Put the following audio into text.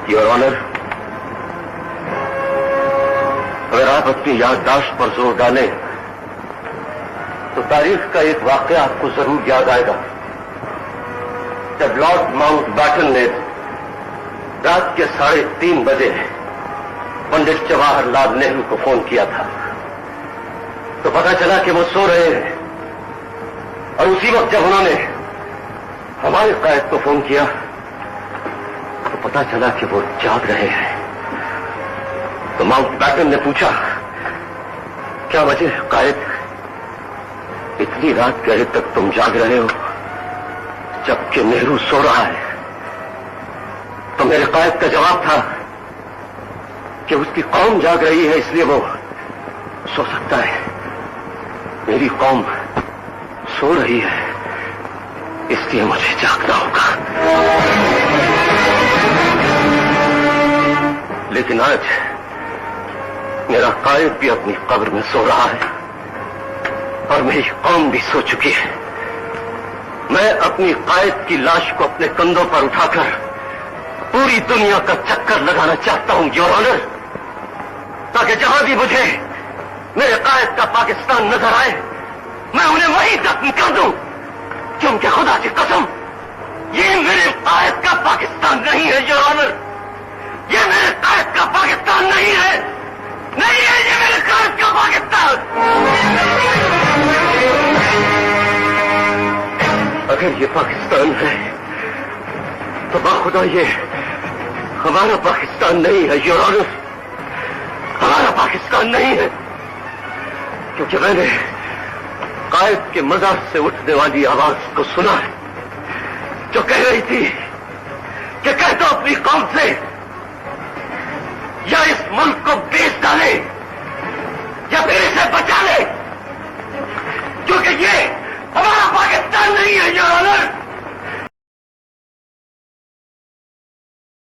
Your honour, अगर आप अपनी याददाश्त पर जोर डालें तो तारीख का एक वाकया आपको जरूर याद आएगा। जब लॉर्ड माउंटबैटन ने रात के 3:30 बजे पंडित जवाहरलाल नेहरू को फोन किया था तो पता चला कि वो सो रहे हैं, और उसी वक्त जब उन्होंने हमारे कायद को फोन किया तो पता चला कि वो जाग रहे हैं। तो माउंटबैटन ने पूछा, क्या वजह कायद, इतनी रात गहरे तक तुम जाग रहे हो जबकि नेहरू सो रहा है? तो मेरे कायद का जवाब था कि उसकी कौम जाग रही है इसलिए वो सो सकता है, मेरी कौम सो रही है इसलिए मुझे जागना होगा। लेकिन आज मेरा कायद भी अपनी कब्र में सो रहा है और मेरी कौम भी सो चुकी है। मैं अपनी कायद की लाश को अपने कंधों पर उठाकर पूरी दुनिया का चक्कर लगाना चाहता हूं योर ऑनर, ताकि जहां भी मुझे मेरे कायद का पाकिस्तान नजर आए मैं उन्हें वहीं दफन कर दूं, क्योंकि खुदा की कसम ये मेरे कायद का पाकिस्तान नहीं है योर ऑनर, ये मेरे कायद का पाकिस्तान नहीं है, नहीं है ये मेरे कायद का पाकिस्तान। अगर ये पाकिस्तान है तो बाखुदा ये हमारा पाकिस्तान नहीं है योर ऑनर, हमारा पाकिस्तान नहीं है, क्योंकि मैंने कायद के मजार से उठने वाली आवाज को सुना है जो कह रही थी कि कह दो अपनी कौम से